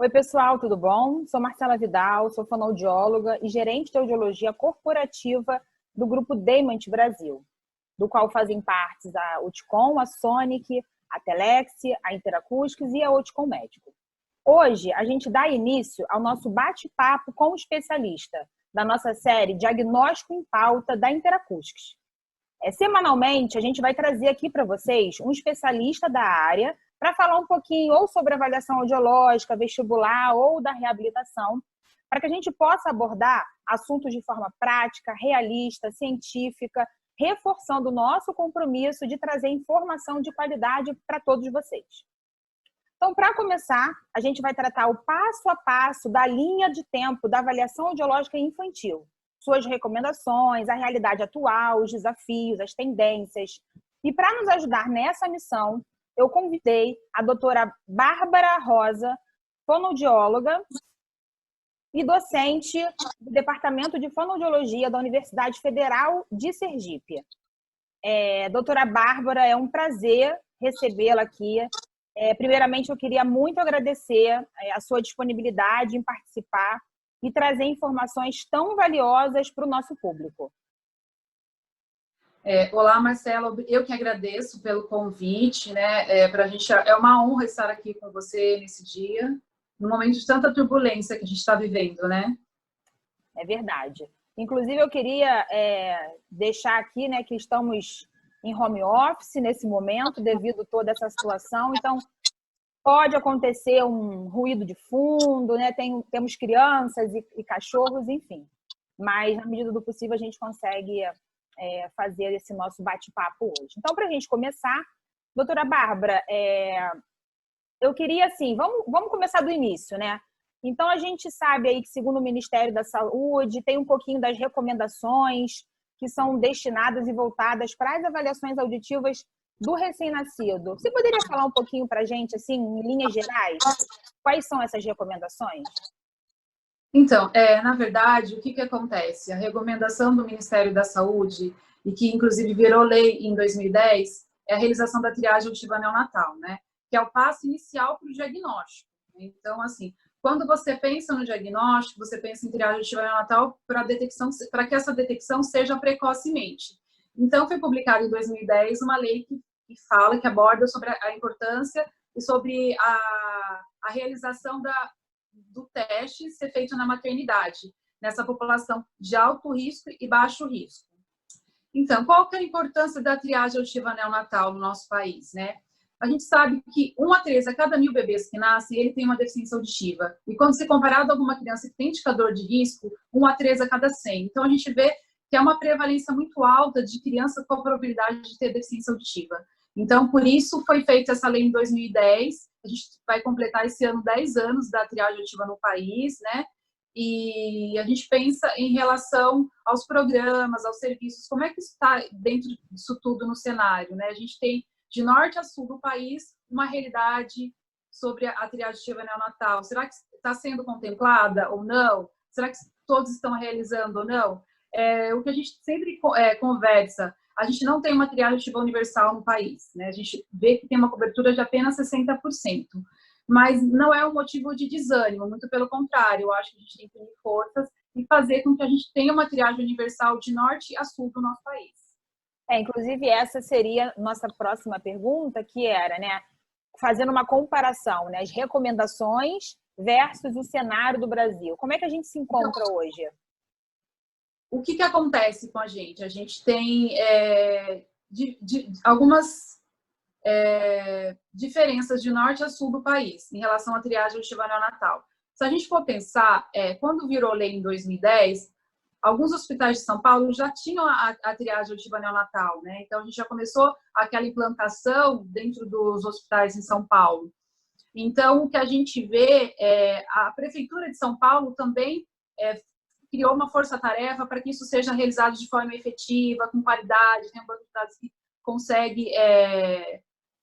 Oi, pessoal, tudo bom? Sou Marcela Vidal, sou fonoaudióloga e gerente de audiologia corporativa do Grupo Deimant Brasil, do qual fazem partes a Oticom, a Sonic, a Telex, a Interacústicos e a Oticom Médico. Hoje, a gente dá início ao nosso bate-papo com o especialista da nossa série Diagnóstico em Pauta da Interacústicos. Semanalmente, a gente vai trazer aqui para vocês um especialista da área para falar um pouquinho ou sobre avaliação audiológica, vestibular ou da reabilitação, para que a gente possa abordar assuntos de forma prática, realista, científica, reforçando o nosso compromisso de trazer informação de qualidade para todos vocês. Então, para começar, a gente vai tratar o passo a passo da linha de tempo da avaliação audiológica infantil, suas recomendações, a realidade atual, os desafios, as tendências. E para nos ajudar nessa missão, eu convidei a doutora Bárbara Rosa, fonoaudióloga e docente do Departamento de Fonoaudiologia da Universidade Federal de Sergipe. Doutora Bárbara, é um prazer recebê-la aqui. Primeiramente, eu queria muito agradecer a sua disponibilidade em participar e trazer informações tão valiosas para o nosso público. Olá, Marcela, eu que agradeço pelo convite, né? Para a gente é uma honra estar aqui com você nesse dia, num momento de tanta turbulência que a gente está vivendo, né? É verdade. Inclusive, eu queria deixar aqui, né, que estamos em home office nesse momento, devido a toda essa situação. Então, pode acontecer um ruído de fundo, né? Temos crianças e cachorros, enfim. Mas, na medida do possível, a gente consegue fazer esse nosso bate-papo hoje. Então, para a gente começar, doutora Bárbara, eu queria, assim, vamos começar do início, né? Então, a gente sabe aí que, segundo o Ministério da Saúde, tem um pouquinho das recomendações que são destinadas e voltadas para as avaliações auditivas do recém-nascido. Você poderia falar um pouquinho para a gente, assim, em linhas gerais, quais são essas recomendações? Então, na verdade, o que acontece? A recomendação do Ministério da Saúde, e que inclusive virou lei em 2010, é a realização da triagem auditiva neonatal, né? Que é o passo inicial para o diagnóstico. Então, assim, quando você pensa no diagnóstico, você pensa em triagem auditiva neonatal para que essa detecção seja precocemente. Então, foi publicada em 2010 uma lei que fala, que aborda sobre a importância e sobre a realização do teste ser feito na maternidade, nessa população de alto risco e baixo risco. Então, qual que é a importância da triagem auditiva neonatal no nosso país, né? A gente sabe que 1 a 3 a cada 1000 bebês que nascem, ele tem uma deficiência auditiva. E quando se comparado a alguma criança que tem indicador de risco, 1 a 3 a cada 100. Então, a gente vê que é uma prevalência muito alta de crianças com a probabilidade de ter deficiência auditiva. Então, por isso, foi feita essa lei em 2010. A gente vai completar esse ano 10 anos da triagem auditiva no país, né? E a gente pensa em relação aos programas, aos serviços, como é que está dentro disso tudo no cenário, né? A gente tem, de norte a sul do país, uma realidade sobre a triagem auditiva neonatal. Será que está sendo contemplada ou não? Será que todos estão realizando ou não? O que a gente sempre conversa, a gente não tem uma triagem auditiva universal no país, né? A gente vê que tem uma cobertura de apenas 60%. Mas não é um motivo de desânimo, muito pelo contrário, eu acho que a gente tem que unir forças e fazer com que a gente tenha uma triagem universal de norte a sul do nosso país. Inclusive, essa seria nossa próxima pergunta, que era, né, fazendo uma comparação, né, as recomendações versus o cenário do Brasil. Como é que a gente se encontra hoje? O que acontece com a gente? A gente tem algumas diferenças de norte a sul do país em relação à triagem auditiva neonatal. Se a gente for pensar, quando virou lei em 2010, alguns hospitais de São Paulo já tinham a triagem auditiva neonatal, né? Então, a gente já começou aquela implantação dentro dos hospitais em São Paulo. Então, o que a gente vê a Prefeitura de São Paulo também criou uma força-tarefa para que isso seja realizado de forma efetiva, com qualidade, tem um banco de dados que consegue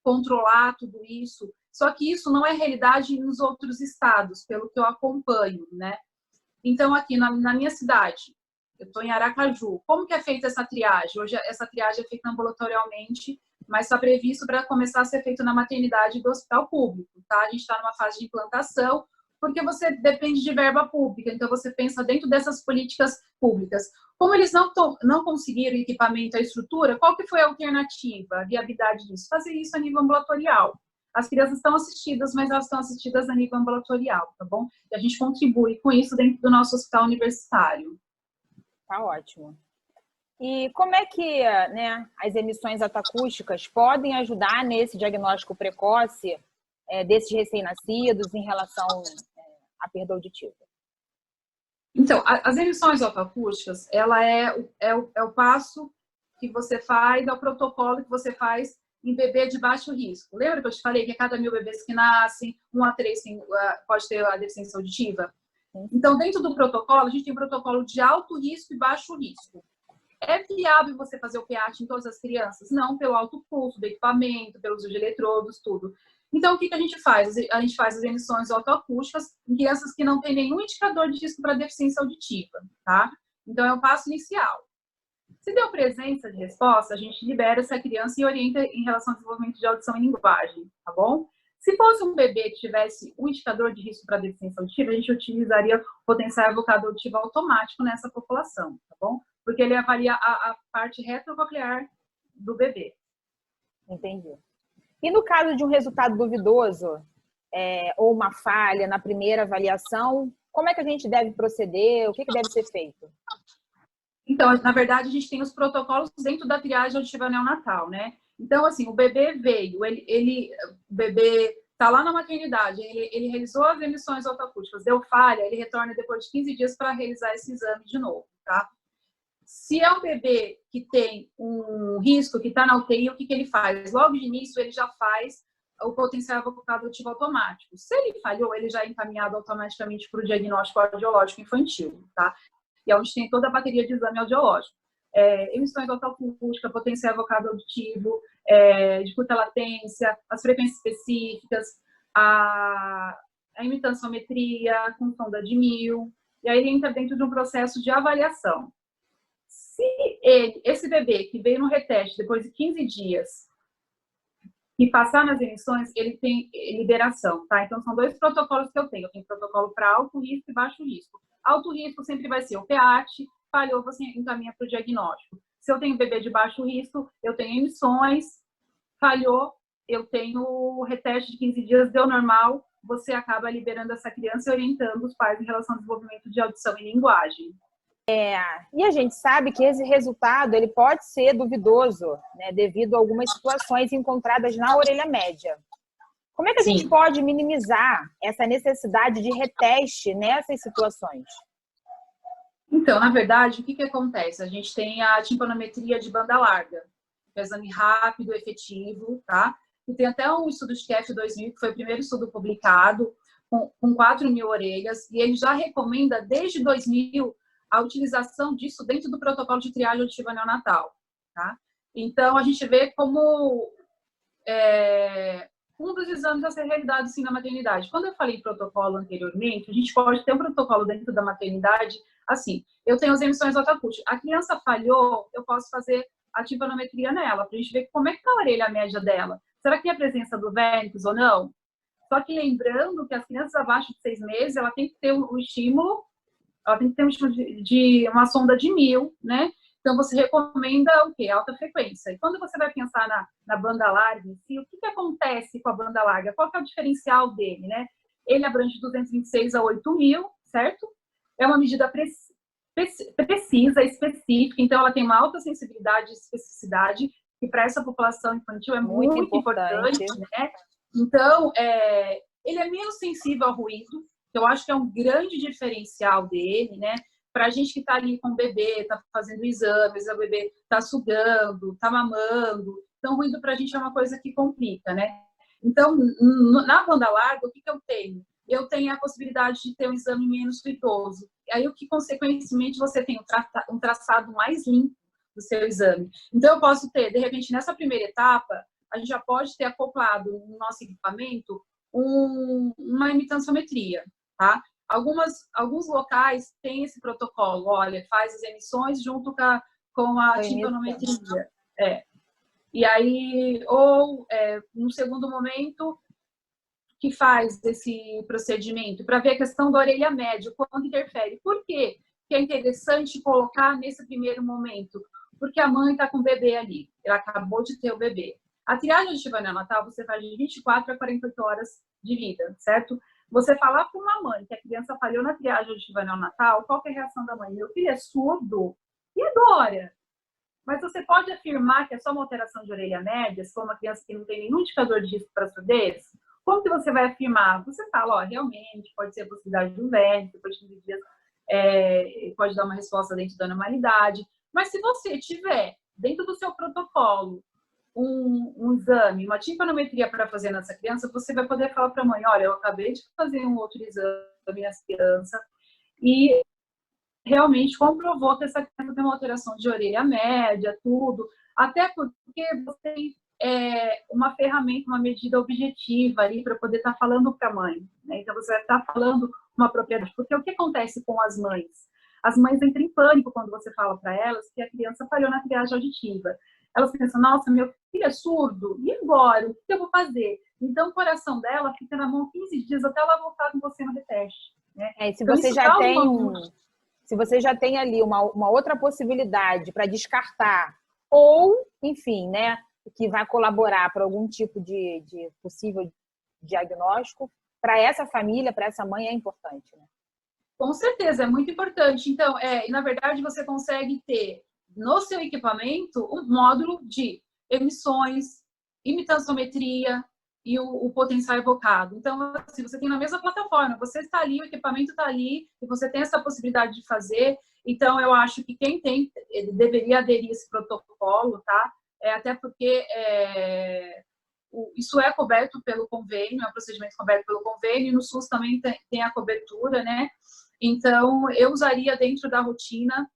controlar tudo isso. Só que isso não é realidade nos outros estados, pelo que eu acompanho, né? Então, aqui na minha cidade, eu estou em Aracaju, como que é feita essa triagem? Hoje, essa triagem é feita ambulatorialmente, mas está previsto para começar a ser feito na maternidade do hospital público, tá? A gente está numa fase de implantação. porque você depende de verba pública, então você pensa dentro dessas políticas públicas. Como eles não conseguiram equipamento, a estrutura, qual que foi a alternativa, a viabilidade disso? Fazer isso a nível ambulatorial. As crianças estão assistidas, mas elas estão assistidas a nível ambulatorial, tá bom? E a gente contribui com isso dentro do nosso hospital universitário. Tá ótimo. E como é que, né, as emissões autoacústicas podem ajudar nesse diagnóstico precoce desses recém-nascidos em relação à perda auditiva? Então, as emissões autoacústicas, ela é o passo que você faz, é o protocolo que você faz em bebê de baixo risco. Lembra que eu te falei que a cada 1000 bebês que nascem, 1 a 3 pode ter a deficiência auditiva? Então, dentro do protocolo, a gente tem um protocolo de alto risco e baixo risco. É viável você fazer o PEAT em todas as crianças? Não, pelo alto custo do equipamento, pelo uso de eletrodos, tudo. Então, o que a gente faz? A gente faz as emissões autoacústicas em crianças que não têm nenhum indicador de risco para deficiência auditiva, tá? Então, é o passo inicial. Se deu presença de resposta, a gente libera essa criança e orienta em relação ao desenvolvimento de audição e linguagem, tá bom? Se fosse um bebê que tivesse um indicador de risco para deficiência auditiva, a gente utilizaria o potencial evocado auditivo automático nessa população, tá bom? Porque ele avalia a parte retrococlear do bebê. Entendi. E no caso de um resultado duvidoso ou uma falha na primeira avaliação, como é que a gente deve proceder? O que deve ser feito? Então, na verdade, a gente tem os protocolos dentro da triagem auditiva neonatal, né? Então, assim, o bebê veio, o bebê está lá na maternidade, ele realizou as emissões autoacústicas, deu falha, ele retorna depois de 15 dias para realizar esse exame de novo, tá? Se é um bebê que tem um risco, que está na UTI, o que ele faz? Logo de início, ele já faz o potencial evocado auditivo automático. Se ele falhou, ele já é encaminhado automaticamente para o diagnóstico audiológico infantil, tá? E é onde tem toda a bateria de exame audiológico. Emissões autoacústica, potencial evocado auditivo, de curta latência, as frequências específicas, a imitanciometria com sonda de Mil, e aí ele entra dentro de um processo de avaliação. Se esse bebê que veio no reteste depois de 15 dias e passar nas emissões, ele tem liberação, tá? Então, são 2 protocolos que eu tenho. Eu tenho protocolo para alto risco e baixo risco. Alto risco sempre vai ser o PEAT, falhou, você encaminha para o diagnóstico. Se eu tenho bebê de baixo risco, eu tenho emissões, falhou, eu tenho reteste de 15 dias, deu normal, você acaba liberando essa criança e orientando os pais em relação ao desenvolvimento de audição e linguagem. E a gente sabe que esse resultado ele pode ser duvidoso, né, devido a algumas situações encontradas na orelha média. Como é que a gente pode minimizar essa necessidade de reteste nessas situações? Então, na verdade, o que acontece? A gente tem a timpanometria de banda larga, que é um exame rápido, efetivo, tá? E tem até um estudo de TF 2000, que foi o primeiro estudo publicado, com 4.000 orelhas, e ele já recomenda, desde 2000, a utilização disso dentro do protocolo de triagem auditiva neonatal, tá? Então, a gente vê como um dos exames a ser realizado, sim, na maternidade. Quando eu falei protocolo anteriormente, a gente pode ter um protocolo dentro da maternidade, assim, eu tenho as emissões autoacústicas. A criança falhou, eu posso fazer a timpanometria nela, para a gente ver como é que está a orelha média dela. Será que tem a presença do vérnix ou não? Só que lembrando que as crianças abaixo de 6 meses, ela tem que ter o estímulo, ela tem que ter um estímulo de uma sonda de Mil, né? Então, você recomenda o quê? Alta frequência. E quando você vai pensar na banda larga em si, o que acontece com a banda larga? Qual que é o diferencial dele, né? Ele abrange de 226 a 8.000, certo? É uma medida precisa, específica, então ela tem uma alta sensibilidade e especificidade, que para essa população infantil é muito importante, né? Então, ele é menos sensível ao ruído, que eu acho que é um grande diferencial dele, né? Para a gente que está ali com o bebê, está fazendo exames, o bebê está sugando, está mamando, então ruído para a gente é uma coisa que complica, né? Então, na banda larga, o que eu tenho? Eu tenho a possibilidade de ter um exame menos ruidoso. E aí, o que, consequentemente, você tem um traçado mais limpo do seu exame. Então, eu posso ter, de repente, nessa primeira etapa, a gente já pode ter acoplado no nosso equipamento uma imitanciometria, tá? Alguns locais têm esse protocolo, olha, faz as emissões junto com a timpanometria. E aí, no segundo momento, que faz esse procedimento, para ver a questão da orelha média, quanto interfere. Por quê que é interessante colocar nesse primeiro momento? Porque a mãe está com o bebê ali, ela acabou de ter o bebê. A triagem auditiva neonatal você faz de 24 a 48 horas de vida, certo? Você falar para uma mãe que a criança falhou na triagem auditiva neonatal, qual que é a reação da mãe? Meu filho é surdo e adora. Mas você pode afirmar que é só uma alteração de orelha média, se for uma criança que não tem nenhum indicador de risco para surdez? Como que você vai afirmar? Você fala, ó, realmente, pode ser a possibilidade de um vértice, depois de 15 dias pode dar uma resposta dentro da normalidade. Mas se você tiver, dentro do seu protocolo, um exame, uma timpanometria para fazer nessa criança, você vai poder falar para a mãe, olha, eu acabei de fazer um outro exame nessa criança e realmente comprovou que essa criança tem uma alteração de orelha média, tudo, até porque você tem uma ferramenta, uma medida objetiva ali para poder estar falando para a mãe, né? Então você vai estar falando uma propriedade, porque o que acontece com as mães? As mães entram em pânico quando você fala para elas que a criança falhou na triagem auditiva. Elas pensam, nossa, meu filho é surdo, e agora? O que eu vou fazer? Então o coração dela fica na mão 15 dias até ela voltar com você no reteste, né? Se então, você já tem se você já tem ali uma outra possibilidade para descartar, ou, enfim, né, que vai colaborar para algum tipo de possível diagnóstico, para essa família, para essa mãe, é importante, né? Com certeza, é muito importante. Então, na verdade, você consegue ter no seu equipamento um módulo de emissões, imitanciometria e o potencial evocado. Então, assim, você tem na mesma plataforma, você está ali, o equipamento está ali, e você tem essa possibilidade de fazer. Então, eu acho que quem tem deveria aderir a esse protocolo, tá? Até porque isso é coberto pelo convênio, é um procedimento coberto pelo convênio, e no SUS também tem a cobertura, né? Então, eu usaria dentro da rotina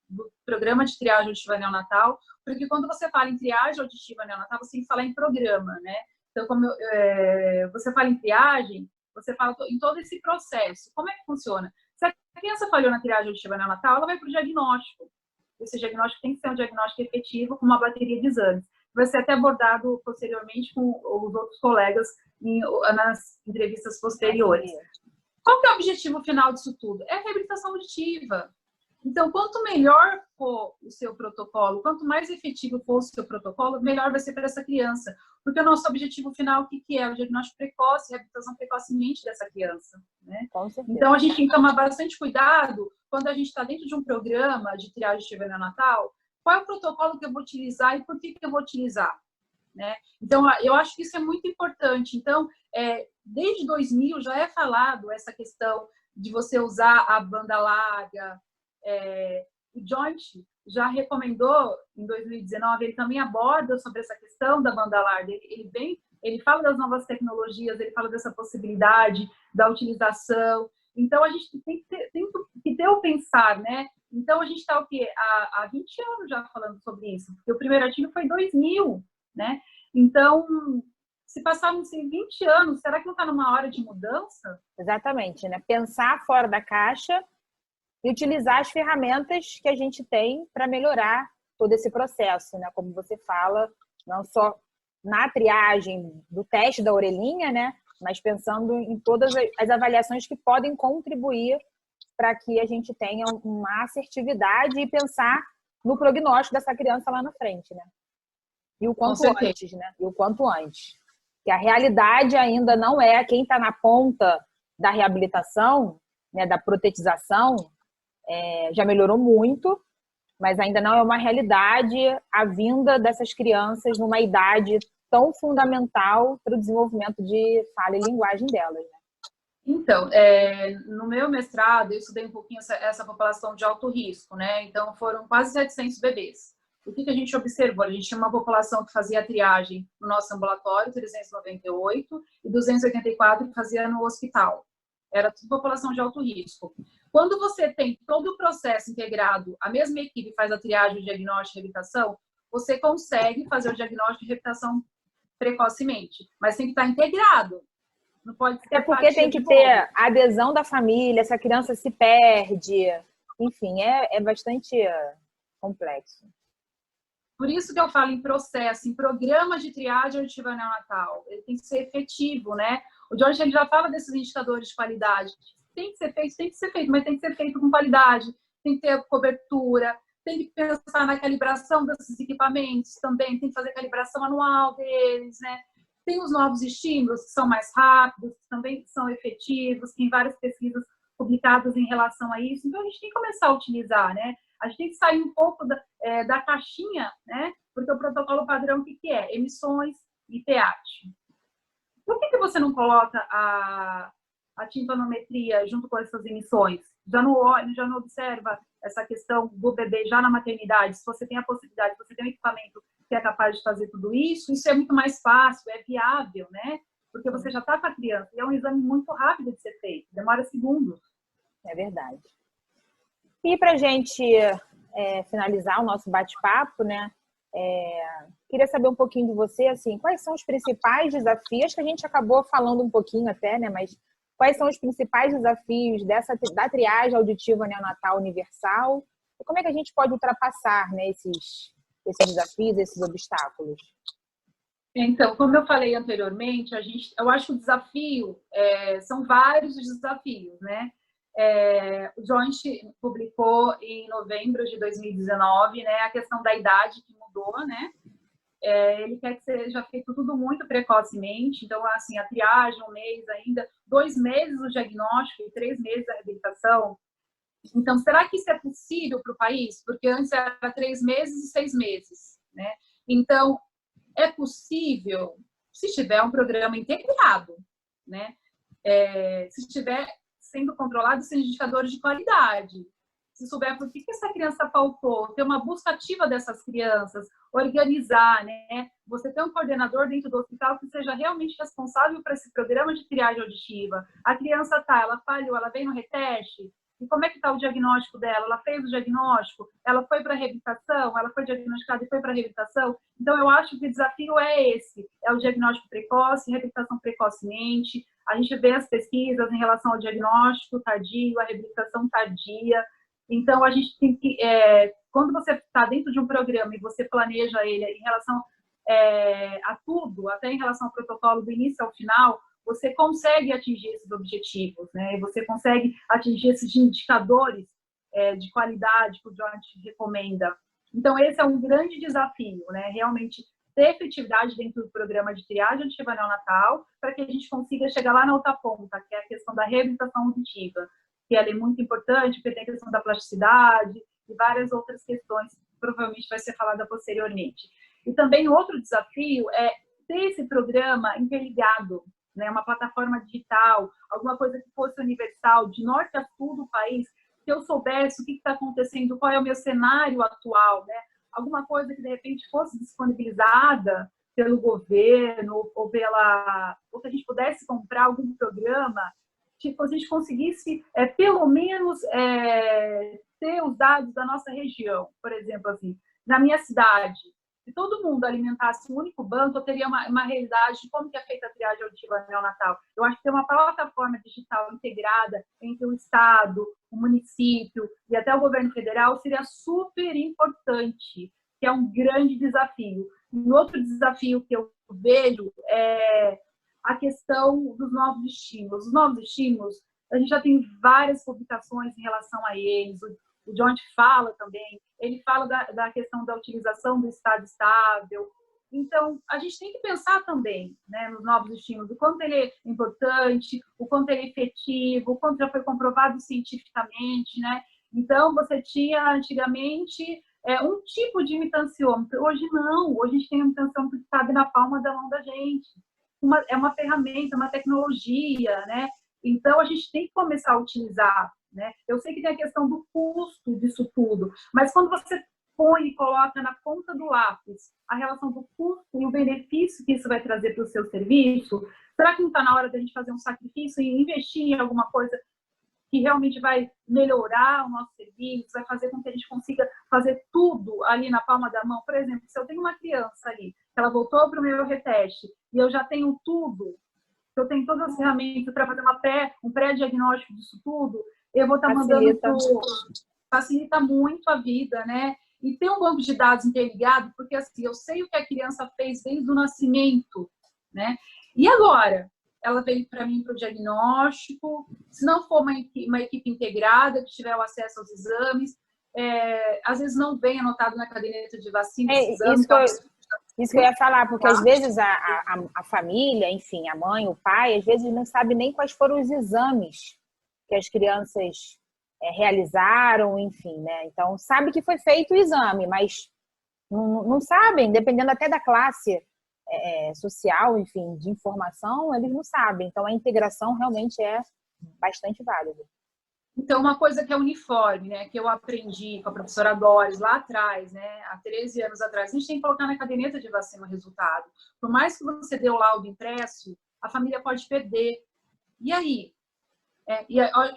do programa de triagem auditiva neonatal, porque quando você fala em triagem auditiva neonatal, você tem que falar em programa, né? Então, como você fala em triagem, você fala em todo esse processo. Como é que funciona? Se a criança falhou na triagem auditiva neonatal, ela vai para o diagnóstico. Esse diagnóstico tem que ser um diagnóstico efetivo com uma bateria de exames. Vai ser até abordado posteriormente com os outros colegas nas entrevistas posteriores. Qual que é o objetivo final disso tudo? É a reabilitação auditiva. Então, quanto melhor for o seu protocolo, quanto mais efetivo for o seu protocolo, melhor vai ser para essa criança. Porque o nosso objetivo final, o que é? O diagnóstico precoce, a reabilitação precocemente dessa criança, né? Então, a gente tem que tomar bastante cuidado quando a gente está dentro de um programa de triagem auditiva neonatal, qual é o protocolo que eu vou utilizar e por que eu vou utilizar, né? Então, eu acho que isso é muito importante. Então, desde 2000 já é falado essa questão de você usar a banda larga. O Joint já recomendou, em 2019, ele também aborda sobre essa questão da banda larga. Ele fala das novas tecnologias, ele fala dessa possibilidade da utilização. Então, a gente tem que ter o pensar, né? Então, a gente está o quê? Há 20 anos já falando sobre isso, porque o primeiro artigo foi em 2000, né? Então, se passaram 20 anos, será que não está numa hora de mudança? Exatamente, né? Pensar fora da caixa e utilizar as ferramentas que a gente tem para melhorar todo esse processo, né? Como você fala, não só na triagem do teste da orelhinha, né? Mas pensando em todas as avaliações que podem contribuir para que a gente tenha uma assertividade e pensar no prognóstico dessa criança lá na frente, né? E o quanto antes, né? E o quanto antes. Que a realidade ainda não é quem está na ponta da reabilitação, né? Da protetização, já melhorou muito, mas ainda não é uma realidade a vinda dessas crianças numa idade tão fundamental para o desenvolvimento de fala e linguagem delas, né? Então, no meu mestrado, eu estudei um pouquinho essa população de alto risco, né? Então, foram quase 700 bebês. O que a gente observou? A gente tinha uma população que fazia a triagem no nosso ambulatório, 398, e 284 que fazia no hospital. Era tudo população de alto risco. Quando você tem todo o processo integrado, a mesma equipe faz a triagem, o diagnóstico e a reabilitação, você consegue fazer o diagnóstico e a reabilitação precocemente. Mas tem que estar integrado. Não pode ser. Até porque tem que ter a adesão da família, essa criança se perde. Enfim, é bastante complexo. Por isso que eu falo em processo, em programa de triagem auditiva neonatal. Ele tem que ser efetivo, né? O George ele já fala desses indicadores de qualidade. Tem que ser feito, mas tem que ser feito com qualidade, tem que ter cobertura, tem que pensar na calibração desses equipamentos também, tem que fazer calibração anual deles, né? Tem os novos estímulos que são mais rápidos, que também são efetivos, tem várias pesquisas publicadas em relação a isso. Então, a gente tem que começar a utilizar, né? A gente tem que sair um pouco da caixinha, né? Porque o protocolo padrão, o que é? Emissões e TEAT. Por que você não coloca a timpanometria junto com essas emissões? Já não observa essa questão do bebê já na maternidade? Se você tem a possibilidade, se você tem um equipamento que é capaz de fazer tudo isso é muito mais fácil, é viável, né? Porque você já está com a criança. E é um exame muito rápido de ser feito, demora segundos. É verdade. E para a gente finalizar o nosso bate-papo, né? Queria saber um pouquinho de você, assim, quais são os principais desafios, que a gente acabou falando um pouquinho até, né? Mas quais são os principais desafios da triagem auditiva neonatal universal? E como é que a gente pode ultrapassar, né, esses desafios, esses obstáculos? Então, como eu falei anteriormente, eu acho que o desafio, são vários os desafios, né? O Joint publicou em novembro de 2019, né, a questão da idade que mudou, né? Ele quer que seja feito tudo muito precocemente, então, assim, a triagem, 1 mês ainda, 2 meses o diagnóstico e 3 meses a reabilitação. Então, será que isso é possível para o país? Porque antes era 3 meses e 6 meses, né? Então, é possível se tiver um programa integrado, né? Se estiver sendo controlado esses indicadores de qualidade, se souber por que essa criança faltou, ter uma busca ativa dessas crianças, organizar, né? Você ter um coordenador dentro do hospital que seja realmente responsável por esse programa de triagem auditiva. A criança ela falhou, ela veio no reteste, e como é que está o diagnóstico dela? Ela fez o diagnóstico? Ela foi para a reabilitação? Ela foi diagnosticada e foi para a reabilitação? Então, eu acho que o desafio é esse, é o diagnóstico precoce, reabilitação precocemente. A gente vê as pesquisas em relação ao diagnóstico tardio, a reabilitação tardia. Então, a gente tem que, quando você está dentro de um programa e você planeja ele em relação a tudo, até em relação ao protocolo do início ao final, você consegue atingir esses objetivos, né? Você consegue atingir esses indicadores de qualidade que o Joint recomenda. Então, esse é um grande desafio, né? Realmente ter efetividade dentro do programa de triagem auditiva neonatal para que a gente consiga chegar lá na outra ponta, que é a questão da reabilitação auditiva, que ela é muito importante, porque tem a questão da plasticidade e várias outras questões que provavelmente vai ser falada posteriormente. E também outro desafio é ter esse programa interligado, né, uma plataforma digital, alguma coisa que fosse universal, de norte a sul do país, que eu soubesse o que está acontecendo, qual é o meu cenário atual, né? Alguma coisa que, de repente, fosse disponibilizada pelo governo ou que a gente pudesse comprar algum programa, tipo, a gente conseguisse, pelo menos, ter os dados da nossa região. Por exemplo, assim, na minha cidade, se todo mundo alimentasse um único banco, eu teria uma realidade de como que é feita a triagem auditiva neonatal. Eu acho que ter uma plataforma digital integrada entre o Estado, o município e até o governo federal seria super importante, que é um grande desafio. E outro desafio que eu vejo é a questão dos novos estímulos. Os novos estímulos, a gente já tem várias publicações em relação a eles. O Joint fala também, ele fala da questão da utilização do estado estável. Então, a gente tem que pensar também, né, nos novos estímulos, o quanto ele é importante, o quanto ele é efetivo, o quanto já foi comprovado cientificamente, né? Então, você tinha antigamente um tipo de imitanciômetro. Hoje não, hoje a gente tem um imitanciômetro que cabe na palma da mão da gente. É uma ferramenta, uma tecnologia, né? Então, a gente tem que começar a utilizar, né? Eu sei que tem a questão do custo disso tudo, mas quando você põe e coloca na ponta do lápis a relação do custo e o benefício que isso vai trazer para o seu serviço, será que não está na hora da gente fazer um sacrifício e investir em alguma coisa que realmente vai melhorar o nosso serviço, vai fazer com que a gente consiga fazer tudo ali na palma da mão? Por exemplo, se eu tenho uma criança ali, ela voltou para o meu reteste e eu já tenho tudo, eu tenho todas as ferramentas para fazer um pré-diagnóstico disso tudo, eu vou estar mandando facilita muito a vida, né? E ter um banco de dados interligado, porque assim, eu sei o que a criança fez desde o nascimento, né? E agora, ela vem para mim para o diagnóstico. Se não for uma equipe integrada, que tiver o acesso aos exames, às vezes não vem anotado na caderneta de vacina esses exames. Isso que eu ia falar, porque às vezes a família, enfim, a mãe, o pai, às vezes não sabe nem quais foram os exames que as crianças realizaram, enfim, né? Então, sabe que foi feito o exame, mas não sabem, dependendo até da classe social, enfim, de informação, eles não sabem. Então, a integração realmente é bastante válida. Então, uma coisa que é uniforme, né, que eu aprendi com a professora Doris lá atrás, né, há 13 anos atrás, a gente tem que colocar na caderneta de vacina o resultado. Por mais que você dê o laudo impresso, a família pode perder. E aí?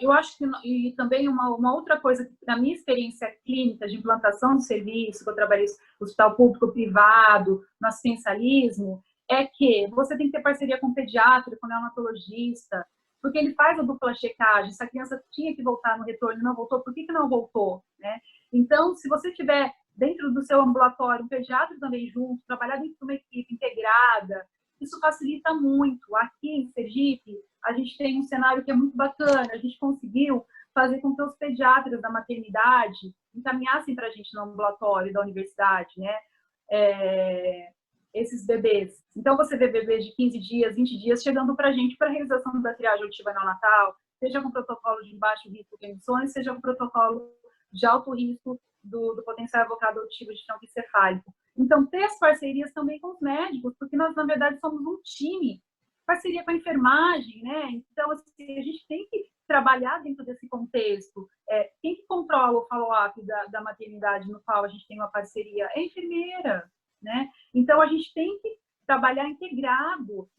Eu acho que e também uma outra coisa, na minha experiência clínica de implantação de serviço, que eu trabalhei no hospital público, privado, no assistencialismo, é que você tem que ter parceria com o pediatra, com o neonatologista, porque ele faz a dupla checagem. Se a criança tinha que voltar no retorno e não voltou, por que não voltou? Né? Então, se você tiver dentro do seu ambulatório um pediatra também junto, trabalhar dentro de uma equipe integrada, isso facilita muito. Aqui em Sergipe, a gente tem um cenário que é muito bacana. A gente conseguiu fazer com que os pediatras da maternidade encaminhassem para a gente no ambulatório da universidade, né? Esses bebês. Então, você vê bebês de 15 dias, 20 dias, chegando para a gente para a realização da triagem auditiva neonatal, seja com protocolo de baixo risco de emissões, seja com protocolo de alto risco do potencial evocado auditivo de tronco encefálico. Então, ter as parcerias também com os médicos, porque nós, na verdade, somos um time, parceria com a enfermagem, né? Então, assim, a gente tem que trabalhar dentro desse contexto. Quem que controla o follow-up da maternidade no qual a gente tem uma parceria? É a enfermeira, né? Então, a gente tem que trabalhar integrado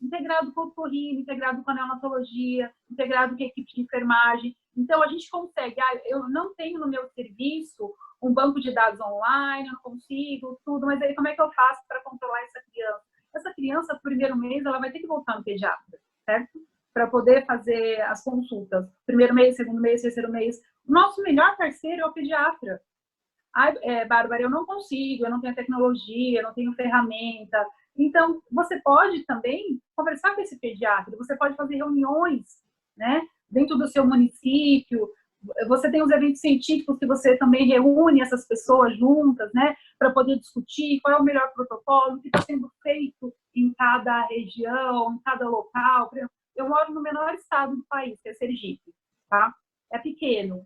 com o torrino, integrado com a neonatologia, integrado com a equipe de enfermagem. Então, a gente consegue. Eu não tenho no meu serviço um banco de dados online, eu não consigo, tudo, mas aí como é que eu faço para controlar essa criança? Essa criança, no primeiro mês, ela vai ter que voltar no pediatra, certo? Para poder fazer as consultas. Primeiro mês, segundo mês, terceiro mês. O nosso melhor parceiro é o pediatra. Bárbara, eu não consigo, eu não tenho tecnologia, eu não tenho ferramenta. Então, você pode também conversar com esse pediatra, você pode fazer reuniões, né, dentro do seu município. Você tem os eventos científicos que você também reúne essas pessoas juntas, né, para poder discutir qual é o melhor protocolo, o que está sendo feito em cada região, em cada local. Eu moro no menor estado do país, que é Sergipe, tá? É pequeno.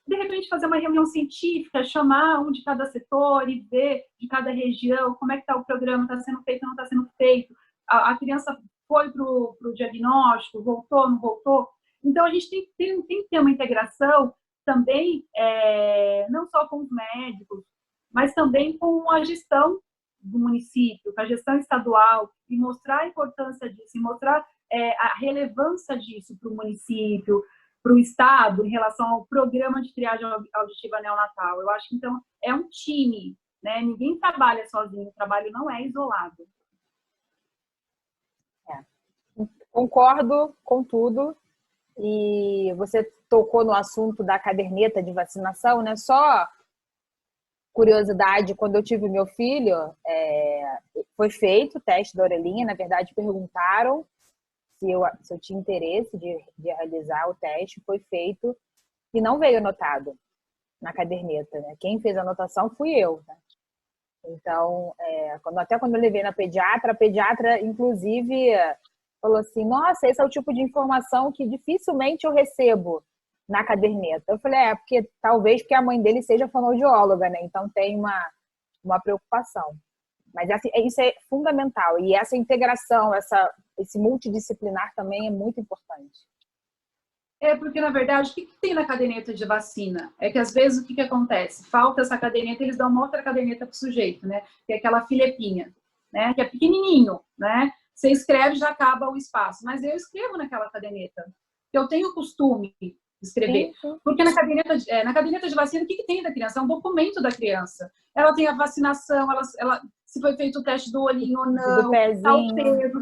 De repente, fazer uma reunião científica, chamar um de cada setor e ver de cada região como é que está o programa, está sendo feito ou não está sendo feito. A criança foi para o diagnóstico, voltou, não voltou. Então, a gente tem que ter uma integração também, não só com os médicos, mas também com a gestão do município, com a gestão estadual, e mostrar a importância disso, e mostrar a relevância disso para o município, para o Estado, em relação ao programa de triagem auditiva neonatal. Eu acho que, então, é um time, né? Ninguém trabalha sozinho, o trabalho não é isolado. Concordo com tudo. E você tocou no assunto da caderneta de vacinação, né? Só curiosidade, quando eu tive meu filho, foi feito o teste da orelhinha. Na verdade, perguntaram se eu tinha interesse de realizar o teste, foi feito e não veio anotado na caderneta, né? Quem fez a anotação fui eu, né? Então, até quando eu levei na pediatra, a pediatra, inclusive, falou assim, nossa, esse é o tipo de informação que dificilmente eu recebo na caderneta. Eu falei, talvez porque a mãe dele seja fonoaudióloga, né? Então tem uma preocupação. Mas isso é fundamental. E essa integração, esse multidisciplinar também é muito importante. Porque, na verdade, o que tem na caderneta de vacina? É que, às vezes, o que acontece? Falta essa caderneta, eles dão uma outra caderneta para o sujeito, né? Que é aquela filepinha, né? Que é pequenininho, né? Você escreve, já acaba o espaço. Mas eu escrevo naquela caderneta. Eu tenho o costume de escrever. Sim. Porque na caderneta de vacina, o que tem da criança? É um documento da criança. Ela tem a vacinação, se foi feito o teste do olhinho ou não, tá o peso,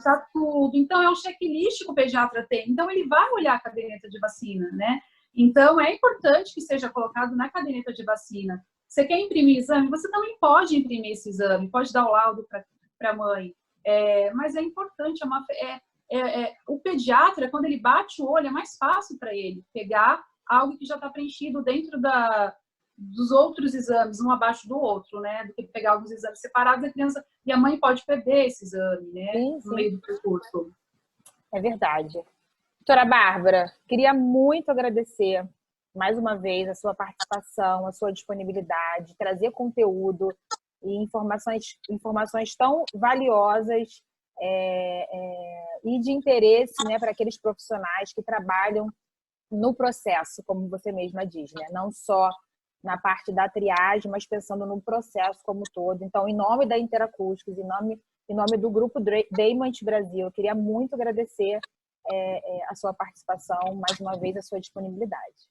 tá tudo. Então, é um checklist que o pediatra tem. Então, ele vai olhar a caderneta de vacina, né? Então, é importante que seja colocado na caderneta de vacina. Você quer imprimir exame? Você também pode imprimir esse exame, pode dar o laudo para a mãe. Mas é importante, o pediatra, quando ele bate o olho, é mais fácil para ele pegar algo que já está preenchido dentro dos outros exames, um abaixo do outro, né? Do que pegar alguns exames separados, a criança e a mãe pode perder esse exame, né? Sim, no meio do percurso. É verdade. Doutora Bárbara, queria muito agradecer mais uma vez a sua participação, a sua disponibilidade, trazer conteúdo e informações tão valiosas e de interesse, né, para aqueles profissionais que trabalham no processo, como você mesma diz, né? Não só na parte da triagem, mas pensando no processo como um todo. Então, em nome da Interacústicos, em nome do Grupo Deimant Brasil, eu queria muito agradecer a sua participação, mais uma vez, a sua disponibilidade.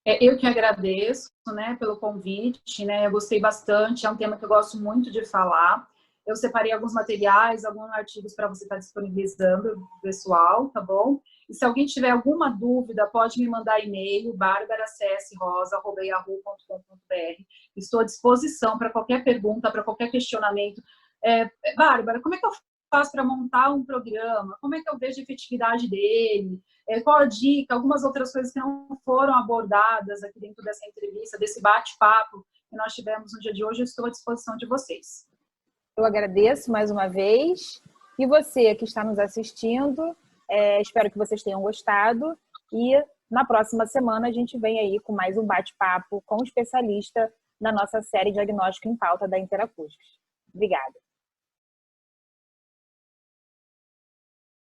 Eu que agradeço, né, pelo convite, né, eu gostei bastante, é um tema que eu gosto muito de falar. Eu separei alguns materiais, alguns artigos para você estar disponibilizando, pessoal, tá bom? E se alguém tiver alguma dúvida, pode me mandar e-mail, barbaracsrosa@yahoo.com.br. Estou à disposição para qualquer pergunta, para qualquer questionamento. Bárbara, como é que eu faço para montar um programa? Como é que eu vejo a efetividade dele? Qual a dica? Algumas outras coisas que não foram abordadas aqui dentro dessa entrevista, desse bate-papo que nós tivemos no dia de hoje, eu estou à disposição de vocês. Eu agradeço mais uma vez. E você que está nos assistindo, espero que vocês tenham gostado. E na próxima semana a gente vem aí com mais um bate-papo com um especialista da nossa série Diagnóstico em Pauta da Interacústicos. Obrigada.